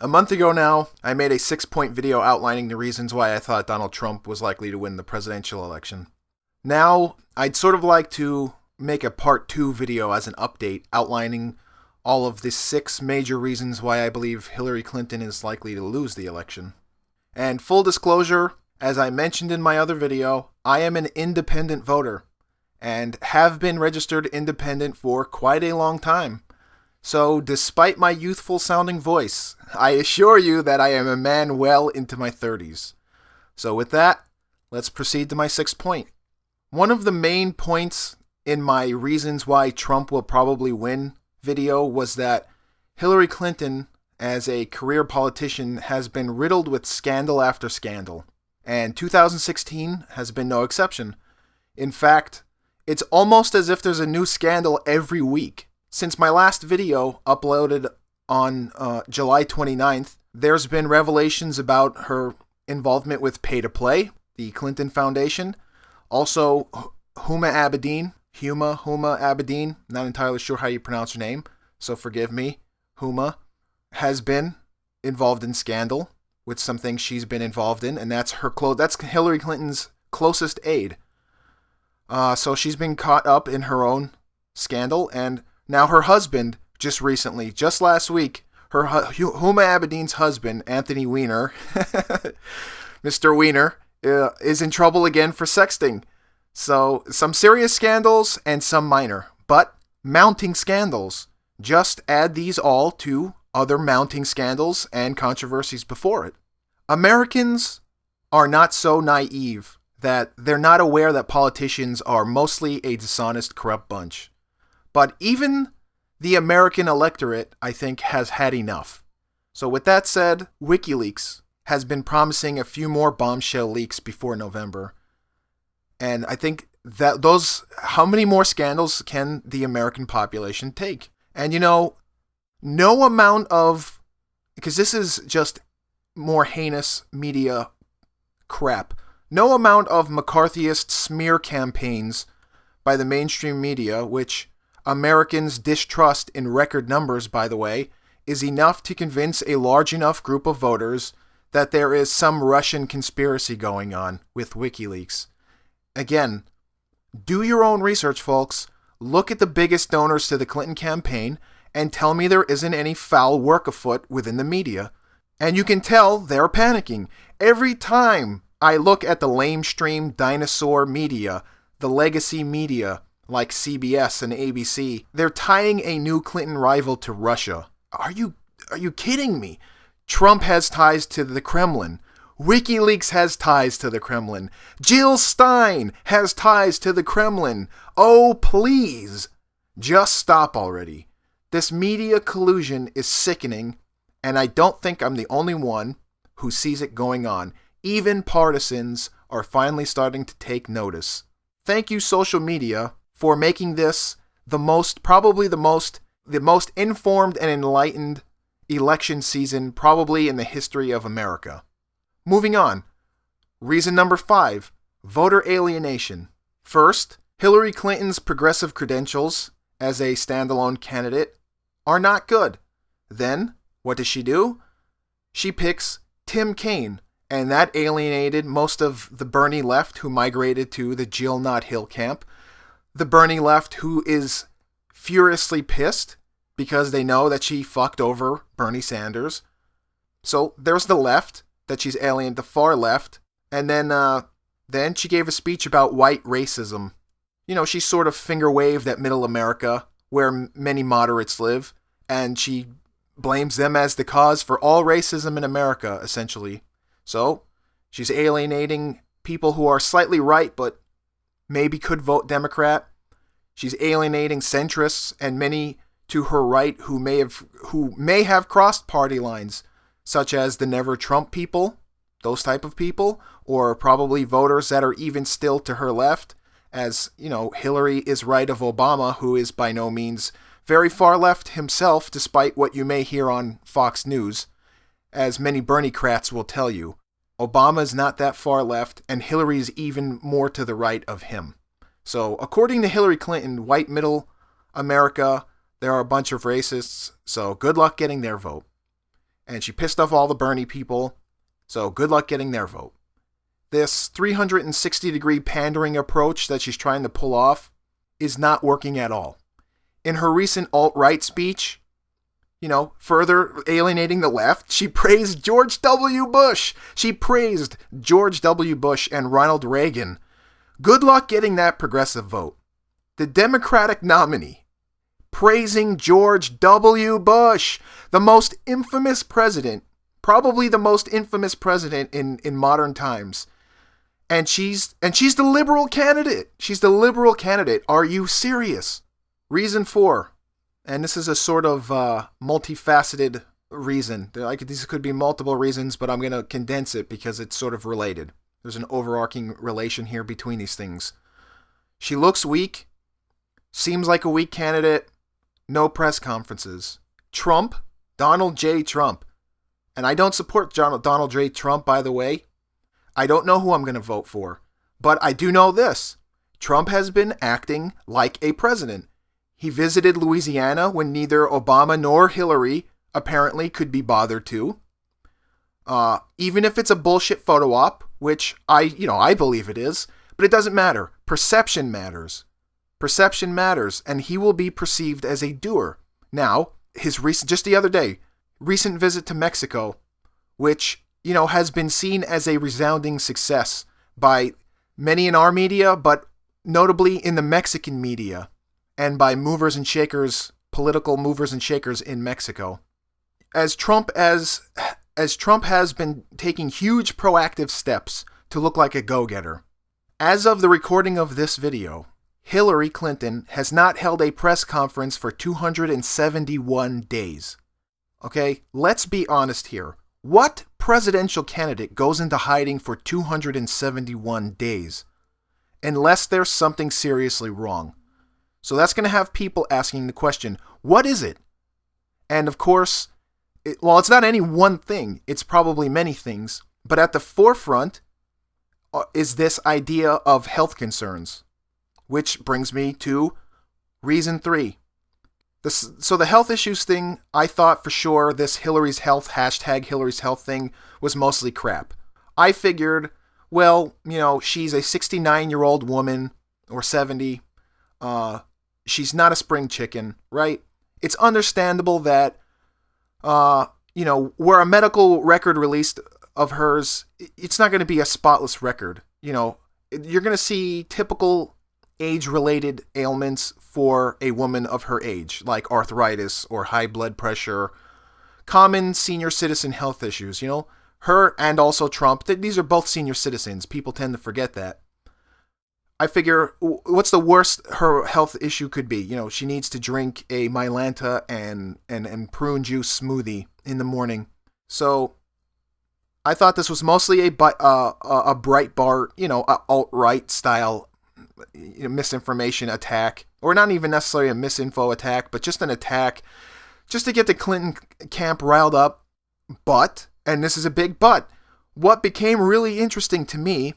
A month ago now, I made a 6-point video outlining the reasons why I thought Donald Trump was likely to win the presidential election. Now, I'd sort of like to make a part 2 video as an update outlining all of the 6 major reasons why I believe Hillary Clinton is likely to lose the election. And full disclosure, as I mentioned in my other video, I am an independent voter and have been registered independent for quite a long time. So, despite my youthful sounding voice, I assure you that I am a man well into my 30s. So with that, let's proceed to my 6th point. One of the main points in my reasons why Trump will probably win video was that Hillary Clinton, as a career politician, has been riddled with scandal after scandal. And 2016 has been no exception. In fact, it's almost as if there's a new scandal every week. Since my last video uploaded on July 29th, there's been revelations about her involvement with Pay to Play, the Clinton Foundation. Also, Huma Abedin, not entirely sure how you pronounce her name, so forgive me, Huma, has been involved in scandal with some things she's been involved in, and that's Hillary Clinton's closest aide. So she's been caught up in her own scandal, and now her husband, just last week, Huma Abedin's husband, Anthony Weiner, Mr. Weiner, is in trouble again for sexting. So, some serious scandals and some minor, but mounting scandals. Just add these all to other mounting scandals and controversies before it. Americans are not so naive that they're not aware that politicians are mostly a dishonest, corrupt bunch. But even the American electorate, I think, has had enough. So with that said, WikiLeaks has been promising a few more bombshell leaks before November. And I think that how many more scandals can the American population take? And no amount of, because this is just more heinous media crap, no amount of McCarthyist smear campaigns by the mainstream media, which Americans distrust in record numbers, by the way, is enough to convince a large enough group of voters that there is some Russian conspiracy going on with WikiLeaks. Again, do your own research, folks. Look at the biggest donors to the Clinton campaign and tell me there isn't any foul work afoot within the media. And you can tell they're panicking. Every time I look at the lamestream dinosaur media, the legacy media, like CBS and ABC, they're tying a new Clinton rival to Russia. Are you kidding me? Trump has ties to the Kremlin. WikiLeaks has ties to the Kremlin. Jill Stein has ties to the Kremlin. Oh, please. Just stop already. This media collusion is sickening, and I don't think I'm the only one who sees it going on. Even partisans are finally starting to take notice. Thank you, social media, for making this the most informed and enlightened election season probably in the history of America. Moving on. Reason number 5, voter alienation. First, Hillary Clinton's progressive credentials as a standalone candidate are not good. Then, what does she do? She picks Tim Kaine, and that alienated most of the Bernie left who migrated to the Jill Not Hill camp. The Bernie left who is furiously pissed because they know that she fucked over Bernie Sanders. So there's the left that she's alienated, the far left. And then she gave a speech about white racism. She sort of finger waved at middle America, where many moderates live, and she blames them as the cause for all racism in America, essentially. So she's alienating people who are slightly right, but maybe could vote Democrat. She's alienating centrists and many to her right who may have crossed party lines, such as the Never Trump people, those type of people, or probably voters that are even still to her left, as, Hillary is right of Obama, who is by no means very far left himself, despite what you may hear on Fox News, as many Bernie-crats will tell you. Obama is not that far left, and Hillary is even more to the right of him. So, according to Hillary Clinton, white middle America, there are a bunch of racists, so good luck getting their vote. and she pissed off all the Bernie people, so good luck getting their vote. This 360-degree pandering approach that she's trying to pull off is not working at all. In her recent alt-right speech, further alienating the left, she praised George W. Bush. She praised George W. Bush and Ronald Reagan. Good luck getting that progressive vote. The Democratic nominee praising George W. Bush, the most infamous president, probably the most infamous president in modern times. And she's the liberal candidate. She's the liberal candidate. Are you serious? Reason 4. And this is a sort of multifaceted reason. These could be multiple reasons, but I'm going to condense it because it's sort of related. There's an overarching relation here between these things. She looks weak, seems like a weak candidate, no press conferences. Trump, Donald J. Trump. And I don't support Donald J. Trump, by the way. I don't know who I'm going to vote for. But I do know this. Trump has been acting like a president. He visited Louisiana when neither Obama nor Hillary apparently could be bothered to. Even if it's a bullshit photo op, which I believe it is, but it doesn't matter. Perception matters. Perception matters, and he will be perceived as a doer. Now, his just the other day, recent visit to Mexico, which, has been seen as a resounding success by many in our media, but notably in the Mexican media. And by movers and shakers, political movers and shakers in Mexico. As Trump has been taking huge proactive steps to look like a go-getter. As of the recording of this video, Hillary Clinton has not held a press conference for 271 days. Okay, let's be honest here. What presidential candidate goes into hiding for 271 days? Unless there's something seriously wrong. So that's going to have people asking the question, what is it? And of course, it's not any one thing. It's probably many things. But at the forefront is this idea of health concerns, which brings me to reason 3. So the health issues thing, I thought for sure this Hillary's Health, #HillarysHealth thing was mostly crap. I figured, she's a 69-year-old woman or 70. She's not a spring chicken, right? It's understandable that, where a medical record released of hers, it's not going to be a spotless record. You're going to see typical age-related ailments for a woman of her age, like arthritis or high blood pressure, common senior citizen health issues, Her and also Trump, these are both senior citizens. People tend to forget that. I figure, what's the worst her health issue could be? She needs to drink a Mylanta and prune juice smoothie in the morning. So I thought this was mostly a Breitbart, alt-right style misinformation attack. Or not even necessarily a misinfo attack, but just an attack just to get the Clinton camp riled up. But, and this is a big but, what became really interesting to me.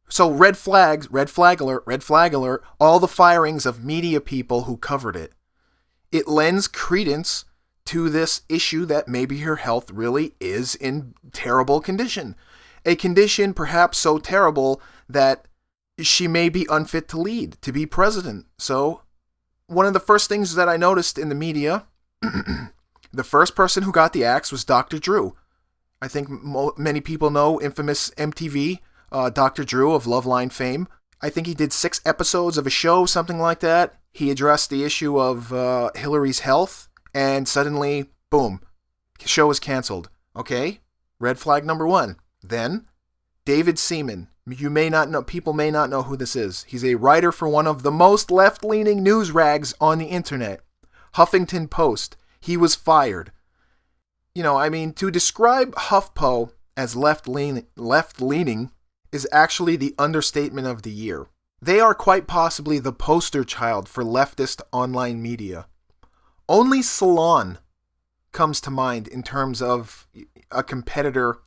So red flag alert, all the firings of media people who covered it. It lends credence to this issue that maybe her health really is in terrible condition. A condition perhaps so terrible that she may be unfit to lead, to be president. So one of the first things that I noticed in the media, the first person who got the axe was Dr. Drew. I think many people know infamous MTV Dr. Drew of Loveline fame. I think he did 6 episodes of a show, something like that. He addressed the issue of Hillary's health, and suddenly, boom, the show was canceled. Okay, red flag number 1. Then, David Seaman. People may not know who this is. He's a writer for one of the most left-leaning news rags on the internet, Huffington Post. He was fired. To describe HuffPo as left-leaning is actually the understatement of the year. They are quite possibly the poster child for leftist online media. Only Salon comes to mind in terms of a competitor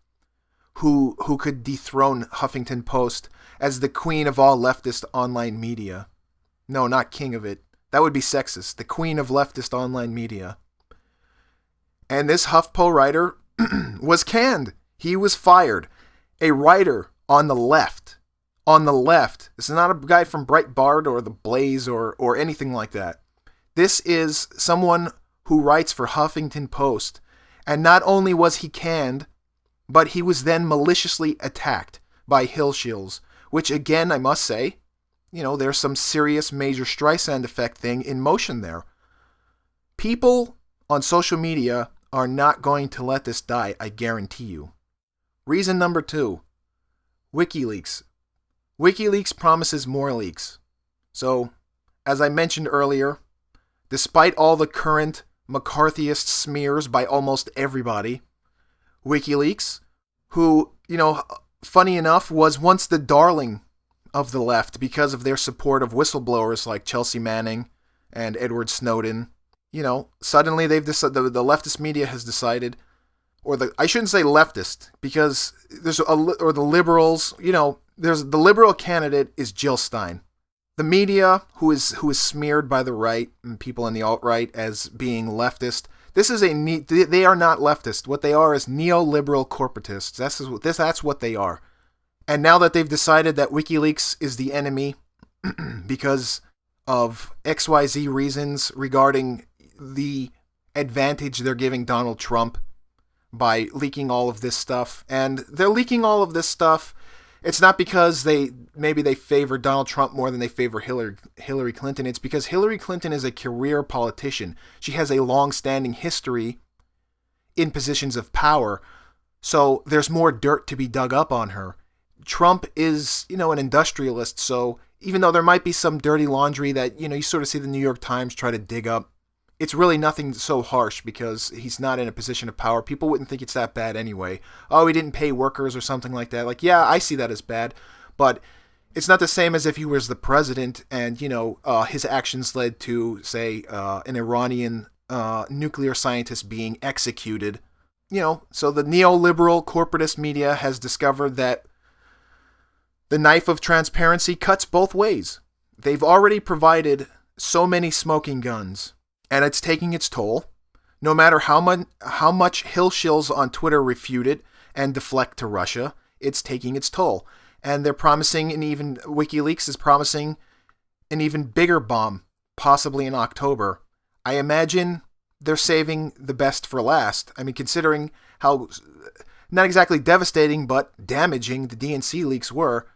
who could dethrone Huffington Post as the queen of all leftist online media. No, not king of it. That would be sexist. The queen of leftist online media. And this HuffPo writer was canned. He was fired. A writer on the left. On the left. This is not a guy from Breitbart or The Blaze or anything like that. This is someone who writes for Huffington Post. And not only was he canned, but he was then maliciously attacked by Hill shills, which again, I must say, there's some serious Major Streisand effect thing in motion there. People on social media are not going to let this die, I guarantee you. Reason number 2, WikiLeaks. WikiLeaks promises more leaks. So, as I mentioned earlier, despite all the current McCarthyist smears by almost everybody, WikiLeaks, who, funny enough, was once the darling of the left because of their support of whistleblowers like Chelsea Manning and Edward Snowden, suddenly the leftist media has decided, I shouldn't say leftist, because or the liberals, there's the liberal candidate is Jill Stein. The media, who is smeared by the right and people in the alt-right as being leftist, they are not leftist. What they are is neoliberal corporatists. That's what they are. And now that they've decided that WikiLeaks is the enemy because of XYZ reasons regarding the advantage they're giving Donald Trump by leaking all of this stuff, and they're leaking all of this stuff, it's not because they favor Donald Trump more than they favor Hillary Clinton. It's because Hillary Clinton is a career politician. She has a long-standing history in positions of power, so there's more dirt to be dug up on her. Trump is, an industrialist, so even though there might be some dirty laundry that, you sort of see the New York Times try to dig up, it's really nothing so harsh because he's not in a position of power. People wouldn't think it's that bad anyway. Oh, he didn't pay workers or something like that. Like, yeah, I see that as bad, but it's not the same as if he was the president and, his actions led to, say, an Iranian nuclear scientist being executed. So the neoliberal corporatist media has discovered that the knife of transparency cuts both ways. They've already provided so many smoking guns, and it's taking its toll. No matter how much Hill shills on Twitter refute it and deflect to Russia, it's taking its toll. And they're promising, and even WikiLeaks is promising an even bigger bomb, possibly in October. I imagine they're saving the best for last. I mean, considering how, not exactly devastating, but damaging the DNC leaks were,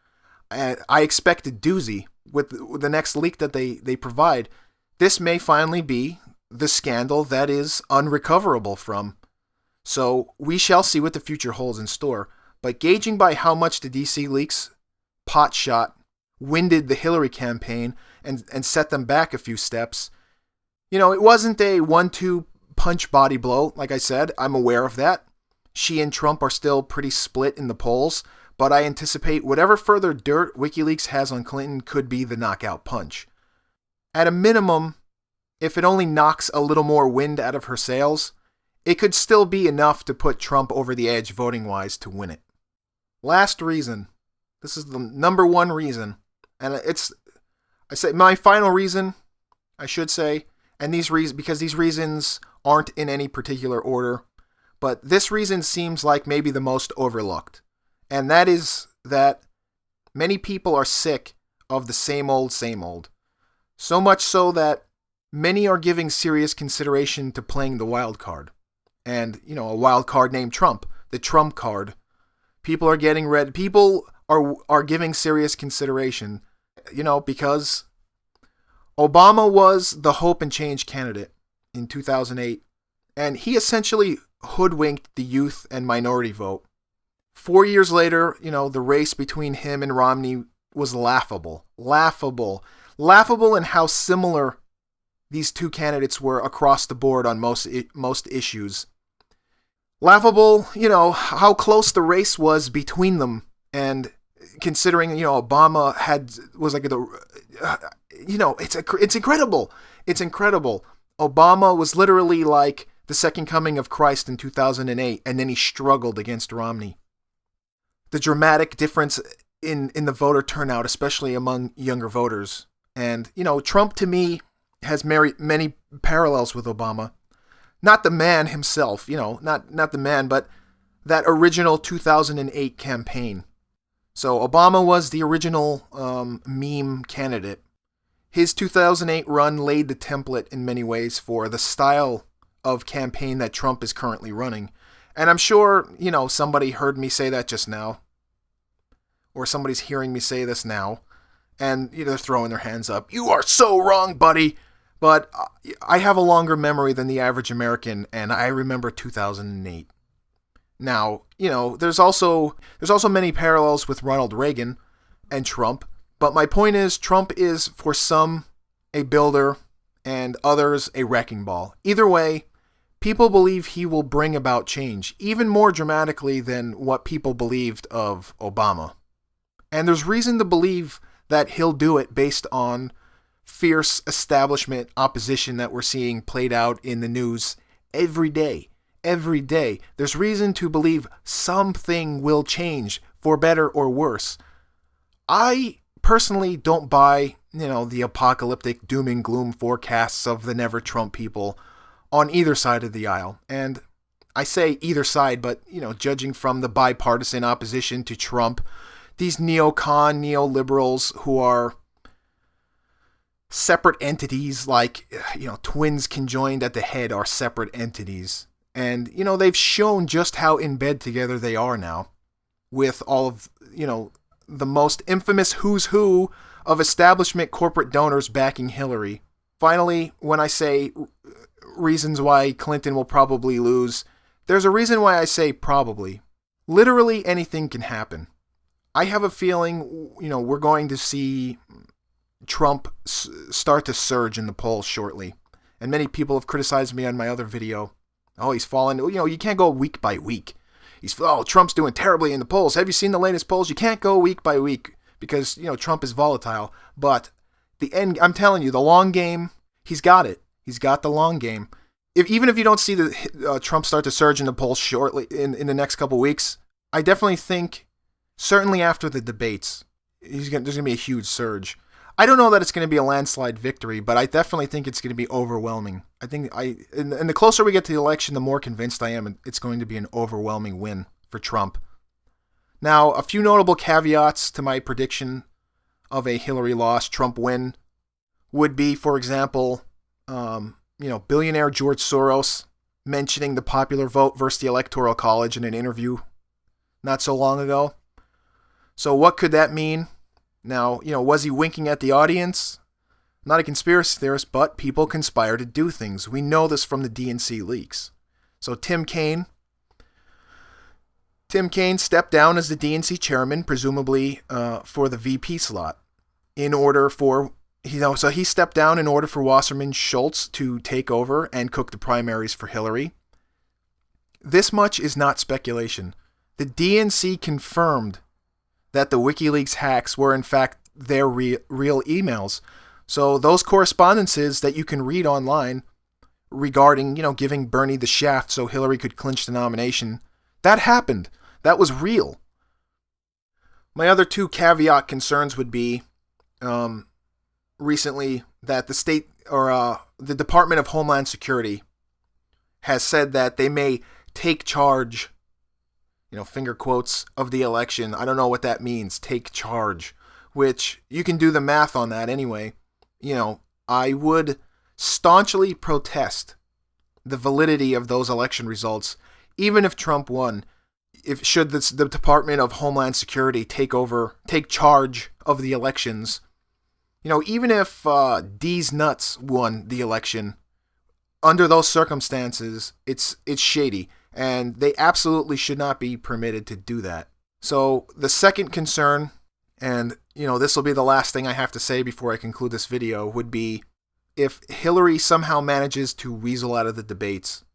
I expect a doozy with the next leak that they provide. This may finally be the scandal that is unrecoverable from. So we shall see what the future holds in store. But gauging by how much the DC leaks pot shot winded the Hillary campaign and set them back a few steps, it wasn't a 1-2 punch body blow. Like I said, I'm aware of that. She and Trump are still pretty split in the polls, but I anticipate whatever further dirt WikiLeaks has on Clinton could be the knockout punch. At a minimum, if it only knocks a little more wind out of her sails, it could still be enough to put Trump over the edge voting-wise to win it. Last reason. This is the number one reason. And my final reason, I should say, and because these reasons aren't in any particular order, but this reason seems like maybe the most overlooked. And that is that many people are sick of the same old, same old. So much so that many are giving serious consideration to playing the wild card. And, a wild card named Trump, the Trump card. People are getting red. People are giving serious consideration, because Obama was the hope and change candidate in 2008. And he essentially hoodwinked the youth and minority vote. 4 years later, the race between him and Romney was laughable. Laughable in how similar these two candidates were across the board on most issues. Laughable, how close the race was between them, and considering, Obama was like it's incredible. It's incredible. Obama was literally like the second coming of Christ in 2008, and then he struggled against Romney. The dramatic difference in the voter turnout, especially among younger voters. And, Trump to me has many parallels with Obama. Not the man himself, not the man, but that original 2008 campaign. So Obama was the original meme candidate. His 2008 run laid the template in many ways for the style of campaign that Trump is currently running. And I'm sure, somebody heard me say that just now, or somebody's hearing me say this now, and they're throwing their hands up. You are so wrong, buddy! But I have a longer memory than the average American, and I remember 2008. Now, there's also many parallels with Ronald Reagan and Trump, but my point is Trump is, for some, a builder, and others a wrecking ball. Either way, people believe he will bring about change, even more dramatically than what people believed of Obama. And there's reason to believe that he'll do it based on fierce establishment opposition that we're seeing played out in the news every day. Every day. There's reason to believe something will change, for better or worse. I personally don't buy, the apocalyptic doom and gloom forecasts of the Never Trump people on either side of the aisle. And I say either side, but, judging from the bipartisan opposition to Trump, these neoliberals who are separate entities, like, twins conjoined at the head are separate entities. And, they've shown just how in bed together they are now, with all of, the most infamous who's who of establishment corporate donors backing Hillary. Finally, when I say reasons why Clinton will probably lose, there's a reason why I say probably. Literally anything can happen. I have a feeling, we're going to see Trump start to surge in the polls shortly. And many people have criticized me on my other video. Oh, he's fallen. You can't go week by week. Trump's doing terribly in the polls. Have you seen the latest polls? You can't go week by week because, Trump is volatile. But the end, I'm telling you, the long game, he's got it. He's got the long game. Even if you don't see the Trump start to surge in the polls shortly in the next couple weeks, I definitely think, certainly after the debates, there's going to be a huge surge. I don't know that it's going to be a landslide victory, but I definitely think it's going to be overwhelming. And the closer we get to the election, the more convinced I am it's going to be an overwhelming win for Trump. Now, a few notable caveats to my prediction of a Hillary loss, Trump win, would be, for example, billionaire George Soros mentioning the popular vote versus the Electoral College in an interview not so long ago. So what could that mean? Now, was he winking at the audience? I'm not a conspiracy theorist, but people conspire to do things. We know this from the DNC leaks. So Tim Kaine stepped down as the DNC chairman, presumably for the VP slot, so he stepped down in order for Wasserman Schultz to take over and cook the primaries for Hillary. This much is not speculation. The DNC confirmed that the WikiLeaks hacks were in fact their real emails. So those correspondences that you can read online regarding, giving Bernie the shaft so Hillary could clinch the nomination, that happened. That was real. My other two caveat concerns would be recently that the state or the Department of Homeland Security has said that they may take charge, finger quotes, of the election. I don't know what that means, take charge, which you can do the math on that anyway. I would staunchly protest the validity of those election results, even if Trump won. Should the Department of Homeland Security take charge of the elections, even if D's nuts won the election, under those circumstances, it's shady. And they absolutely should not be permitted to do that. So the second concern, and this will be the last thing I have to say before I conclude this video, would be if Hillary somehow manages to weasel out of the debates.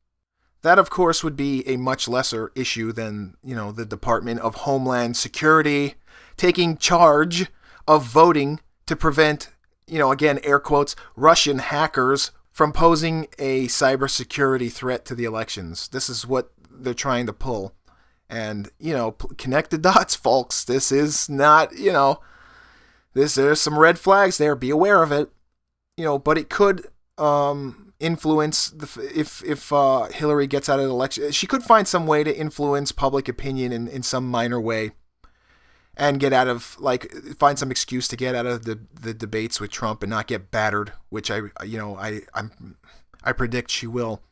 That, of course, would be a much lesser issue than, the Department of Homeland Security taking charge of voting to prevent, again, air quotes, Russian hackers from posing a cybersecurity threat to the elections. This is what they're trying to pull. And, connect the dots, folks. This is not, there's some red flags there. Be aware of it. But it could influence if Hillary gets out of the election. She could find some way to influence public opinion in some minor way, and get out of find some excuse to get out of the debates with Trump and not get battered, which I predict she will.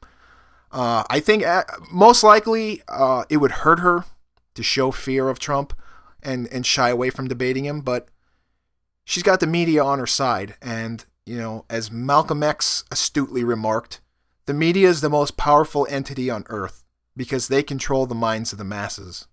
I think most likely it would hurt her to show fear of Trump and shy away from debating him, but she's got the media on her side, and as Malcolm X astutely remarked, the media is the most powerful entity on earth because they control the minds of the masses.